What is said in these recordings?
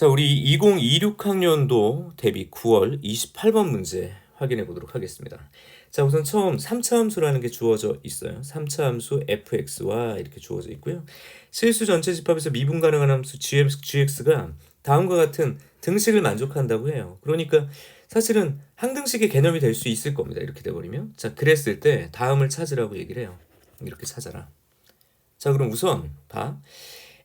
자, 우리 2026학년도 대비 9월 28번 문제 확인해 보도록 하겠습니다. 자, 우선 처음 3차 함수라는 게 주어져 있어요. 3차 함수 fx와 이렇게 주어져 있고요. 실수 전체 집합에서 미분 가능한 함수 gx가 다음과 같은 등식을 만족한다고 해요. 그러니까 사실은 항등식의 개념이 될 수 있을 겁니다. 이렇게 돼버리면. 자, 그랬을 때 다음을 찾으라고 얘기를 해요. 이렇게 찾아라. 자, 그럼 우선 봐.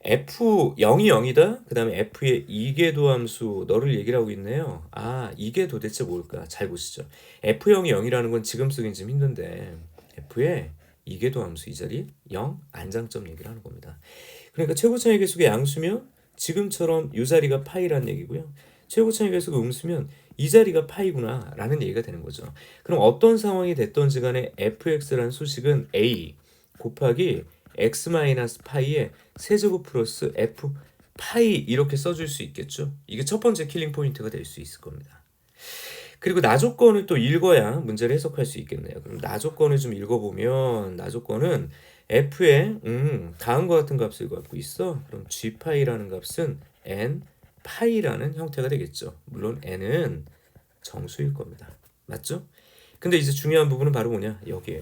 F0이 0이다. 그 다음에 F의 이계도 함수 너를 얘기를 하고 있네요. 아, 이게 도대체 뭘까? 잘 보시죠. F0이 0이라는 건 지금 쓰긴 좀 힘든데 F의 이계도 함수 이 자리 0 안장점 얘기를 하는 겁니다. 그러니까 최고차의 계수가 양수면 지금처럼 이 자리가 파이라는 얘기고요. 최고차의 계수가 음수면 이 자리가 파이구나 라는 얘기가 되는 거죠. 그럼 어떤 상황이 됐던지 간에 fx라는 수식은 a 곱하기 x-파이의 세제곱 플러스 f 파이 이렇게 써줄 수 있겠죠. 이게 첫 번째 킬링 포인트가 될 수 있을 겁니다. 그리고 나조건을 또 읽어야 문제를 해석할 수 있겠네요. 그럼 나조건을 좀 읽어보면 나조건은 f의 다음과 같은 값을 갖고 있어. 그럼 g파이라는 값은 n 파이라는 형태가 되겠죠. 물론 n은 정수일 겁니다. 맞죠? 근데 이제 중요한 부분은 바로 뭐냐? 여기에요.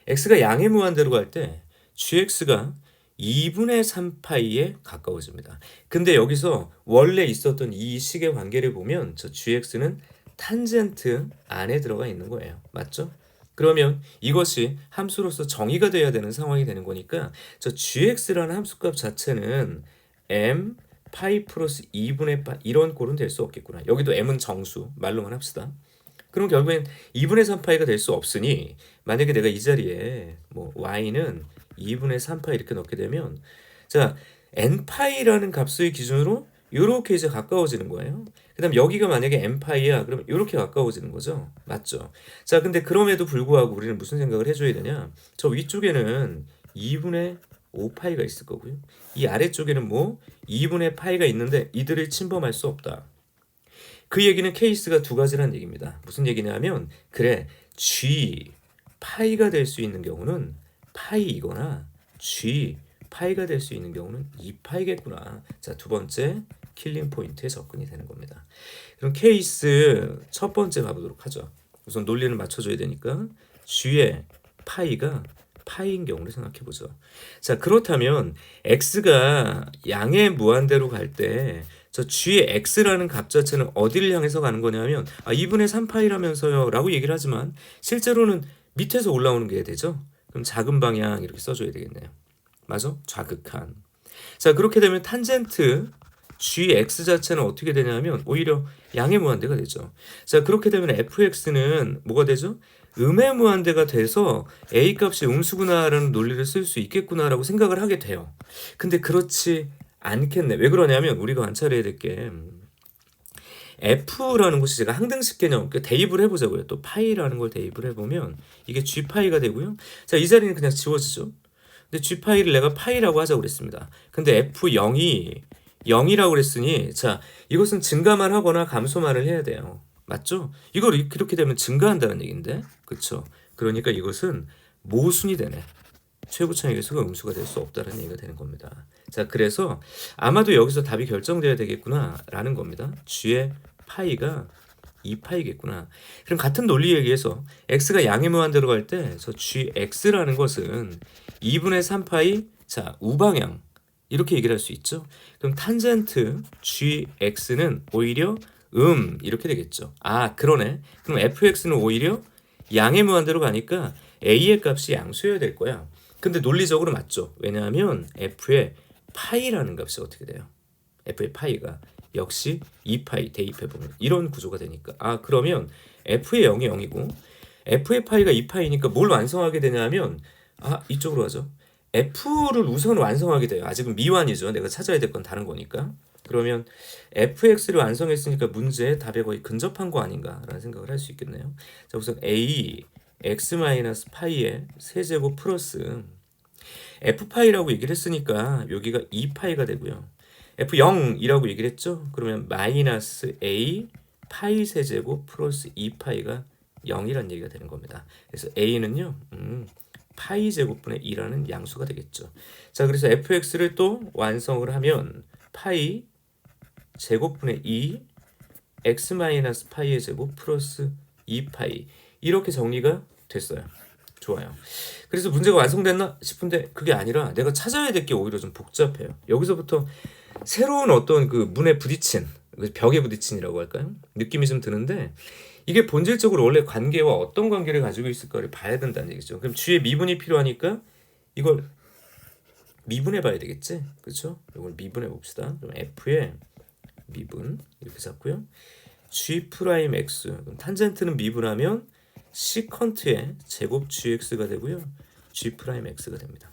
x가 양의 무한대로 갈 때 gx가 2분의 3파이에 가까워집니다. 근데 여기서 원래 있었던 이 식의 관계를 보면 저 gx는 탄젠트 안에 들어가 있는 거예요. 맞죠? 그러면 이것이 함수로서 정의가 돼야 되는 상황이 되는 거니까 저 gx라는 함수값 자체는 m 파이 플러스 2분의 파 이런 꼴은 될 수 없겠구나. 여기도 m은 정수 말로만 합시다. 그럼 결국엔 2분의 3파이가 될 수 없으니 만약에 내가 이 자리에 뭐 y는 2분의 3파이 이렇게 넣게 되면 자 n파이라는 값의 기준으로 이렇게 이제 가까워지는 거예요. 그 다음 여기가 만약에 n파이야 그러면 이렇게 가까워지는 거죠. 맞죠? 자 근데 그럼에도 불구하고 우리는 무슨 생각을 해줘야 되냐, 저 위쪽에는 2분의 5파이가 있을 거고요. 이 아래쪽에는 뭐 2분의 파이가 있는데 이들을 침범할 수 없다. 그 얘기는 케이스가 두 가지란 얘기입니다. 무슨 얘기냐면 그래 g 파이가 될 수 있는 경우는 파이이거나 g 파이가 될 수 있는 경우는 2파이겠구나. 자, 두 번째 킬링 포인트에 접근이 되는 겁니다. 그럼 케이스 첫 번째 가보도록 하죠. 우선 논리를 맞춰줘야 되니까 g의 파이가 파이인 경우를 생각해 보죠. 자, 그렇다면 x가 양의 무한대로 갈 때 저 g의 x라는 값 자체는 어디를 향해서 가는 거냐면 2분의 3파이라면서요 라고 얘기를 하지만 실제로는 밑에서 올라오는 게 되죠. 그럼 작은 방향 이렇게 써줘야 되겠네요. 맞아? 좌극한. 자, 그렇게 되면 탄젠트 gx 자체는 어떻게 되냐면 오히려 양의 무한대가 되죠. 자, 그렇게 되면 fx는 뭐가 되죠? 음의 무한대가 돼서 a 값이 음수구나라는 논리를 쓸 수 있겠구나라고 생각을 하게 돼요. 근데 그렇지 않겠네. 왜 그러냐면 우리가 관찰해야 될 게 f라는 것이 제가 항등식 개념 대입을 해보자고요. 또 파이라는 걸 대입을 해보면 이게 g파이가 되고요. 자, 이 자리는 그냥 지워지죠. 근데 g파이를 내가 파이라고 하자고 그랬습니다. 근데 f0이 0이라고 그랬으니 자, 이것은 증가만 하거나 감소만을 해야 돼요. 맞죠? 이걸 이렇게 되면 증가한다는 얘기인데, 그쵸? 그러니까 이것은 모순이 되네. 최고차의 계수가 음수가 될 수 없다는 얘기가 되는 겁니다. 자, 그래서 아마도 여기서 답이 결정돼야 되겠구나라는 겁니다. g의 파이가 2파이겠구나. 그럼 같은 논리에 의해서 x가 양의 무한대로 갈 때 저 gx라는 것은 2분의 3파이 자 우방향 이렇게 얘기를 할 수 있죠. 그럼 탄젠트 gx는 오히려 이렇게 되겠죠. 아, 그러네. 그럼 fx는 오히려 양의 무한대로 가니까 a의 값이 양수여야 될 거야. 근데 논리적으로 맞죠. 왜냐하면 f의 파이라는 값이 어떻게 돼요? f의 파이가 역시 2파이 대입해보면 이런 구조가 되니까 그러면 f의 0이 0이고 f의 파이가 2파이니까 뭘 완성하게 되냐면 이쪽으로 하죠. f를 우선 완성하게 돼요. 아직은 미완이죠. 내가 찾아야 될 건 다른 거니까. 그러면 fx를 완성했으니까 문제의 답에 거의 근접한 거 아닌가라는 생각을 할 수 있겠네요. 자, 우선 a x-파이의 세제곱 플러스 f파이라고 얘기를 했으니까 여기가 2파이가 되고요. f0이라고 얘기를 했죠. 그러면 마이너스 a 파이 세제곱 플러스 2파이가 0이란 얘기가 되는 겁니다. 그래서 a는요 파이 제곱분의 2라는 양수가 되겠죠. 자, 그래서 fx를 또 완성을 하면 파이 제곱분의 2 x 마이너스 파이의 제곱 플러스 2파이 이렇게 정리가 됐어요. 좋아요. 그래서 문제가 완성됐나 싶은데 그게 아니라 내가 찾아야 될 게 오히려 좀 복잡해요. 여기서부터 새로운 어떤 그 문에 부딪힌 벽에 부딪힌이라고 할까요? 느낌이 좀 드는데 이게 본질적으로 원래 관계와 어떤 관계를 가지고 있을까를 봐야 된다는 얘기죠. 그럼 G의 미분이 필요하니까 이걸 미분해 봐야 되겠지? 그렇죠? 이걸 미분해 봅시다. 그럼 F의 미분 이렇게 잡고요. G 프라임 X 그럼 탄젠트는 미분하면 시컨트의 제곱 GX가 되고요. G 프라임 X가 됩니다.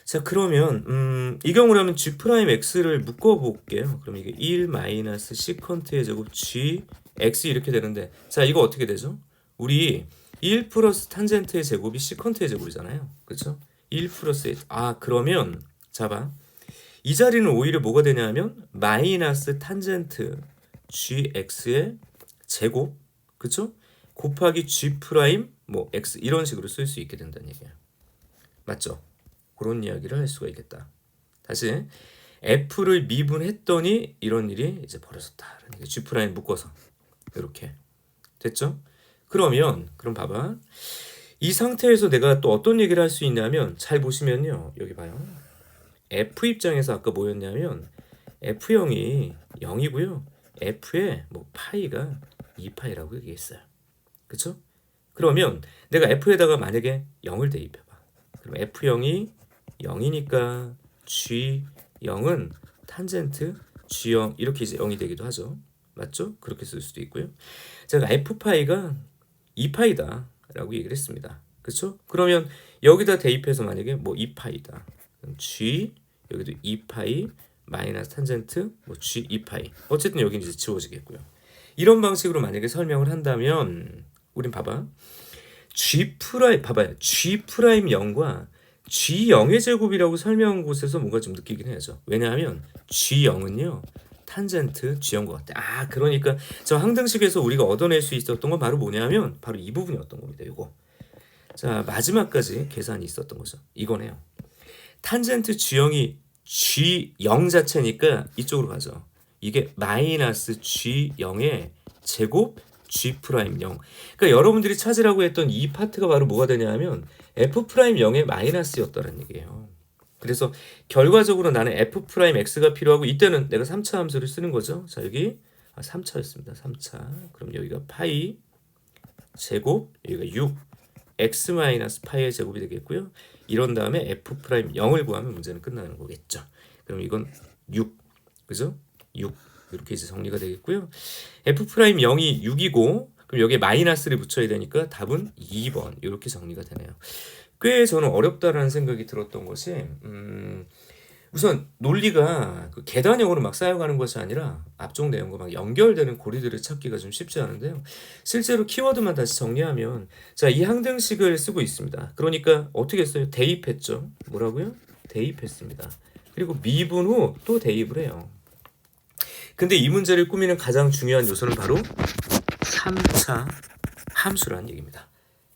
자 그러면 이 경우라면 G 프라임 X를 묶어 볼게요. 그럼 이게 1 마이너스 시컨트의 제곱 G X 이렇게 되는데 자 이거 어떻게 되죠? 우리 1 플러스 탄젠트의 제곱이 시컨트의 제곱이잖아요. 그렇죠? 1 플러스 1. 아 그러면 자봐. 이 자리는 오히려 뭐가 되냐면 마이너스 탄젠트 gx의 제곱 그쵸? 곱하기 g 프라임 뭐 x 이런 식으로 쓸 수 있게 된다는 얘기예요. 맞죠? 그런 이야기를 할 수가 있겠다. 다시 f를 미분했더니 이런 일이 이제 벌어졌다. g 프라임 묶어서 이렇게 됐죠? 그럼 봐봐. 이 상태에서 내가 또 어떤 얘기를 할 수 있냐면 잘 보시면요. 여기 봐요. F 입장에서 아까 뭐였냐면 F0이 0이고요. F의 뭐 파이가 2파이라고 얘기했어요. 그쵸? 그러면 내가 F에다가 만약에 0을 대입해봐. 그럼 F0이 0이니까 G0은 탄젠트 G0 이렇게 이제 0이 되기도 하죠. 맞죠? 그렇게 쓸 수도 있고요. 제가 F파이가 2파이다 라고 얘기를 했습니다. 그쵸? 그러면 여기다 대입해서 만약에 뭐 2파이다. G 여기도 2파이 마이너스 탄젠트 뭐 G 2파이 어쨌든 여기는 이제 지워지겠고요. 이런 방식으로 만약에 설명을 한다면 우린 봐봐. G 프라임 봐봐요. G 프라임 0과 G 0의 제곱이라고 설명한 곳에서 뭔가 좀 느끼긴 해야죠. 왜냐하면 G 0은요. 탄젠트 G 0과 같아. 아 그러니까 저 항등식에서 우리가 얻어낼 수 있었던 건 바로 뭐냐면 바로 이 부분이었던 겁니다. 이거. 자 마지막까지 계산이 있었던 거죠. 이거네요. 탄젠트 G0이 G0 자체니까 이쪽으로 가죠. 이게 마이너스 G0의 제곱 G 프라임 0. 그러니까 여러분들이 찾으라고 했던 이 파트가 바로 뭐가 되냐면 F 프라임 0의 마이너스였다는 얘기예요. 그래서 결과적으로 나는 F 프라임 X가 필요하고 이때는 내가 3차 함수를 쓰는 거죠. 자 여기 3차였습니다. 3차. 그럼 여기가 파이 제곱 여기가 6 x 마이너스 파이의 제곱이 되겠고요. 이런 다음에 f 프라임 0을 구하면 문제는 끝나는 거겠죠. 그럼 이건 6 그죠? 6 이렇게 이제 정리가 되겠고요. f 프라임 0이 6이고 그럼 여기에 마이너스를 붙여야 되니까 답은 2번 이렇게 정리가 되네요. 꽤 저는 어렵다라는 생각이 들었던 것이 우선 논리가 그 계단형으로 막 쌓여가는 것이 아니라 앞쪽 내용과 막 연결되는 고리들을 찾기가 좀 쉽지 않은데요. 실제로 키워드만 다시 정리하면 자, 이 항등식을 쓰고 있습니다. 그러니까 어떻게 했어요? 대입했죠. 뭐라고요? 대입했습니다. 그리고 미분 후 또 대입을 해요. 근데 이 문제를 꾸미는 가장 중요한 요소는 바로 3차 함수라는 얘기입니다.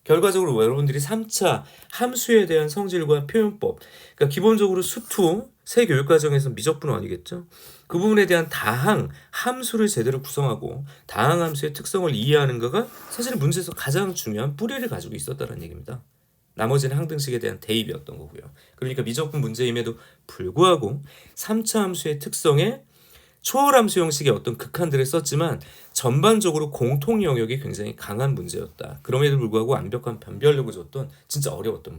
결과적으로 여러분들이 3차 함수에 대한 성질과 표현법 그러니까 기본적으로 수투 새 교육과정에서 미적분 아니겠죠? 그 부분에 대한 다항 함수를 제대로 구성하고 다항 함수의 특성을 이해하는 거가 사실 문제에서 가장 중요한 뿌리를 가지고 있었다는 얘기입니다. 나머지는 항등식에 대한 대입이었던 거고요. 그러니까 미적분 문제임에도 불구하고 3차 함수의 특성에 초월함수 형식의 어떤 극한들을 썼지만 전반적으로 공통 영역이 굉장히 강한 문제였다. 그럼에도 불구하고 완벽한 변별력을 줬던 진짜 어려웠던 문제.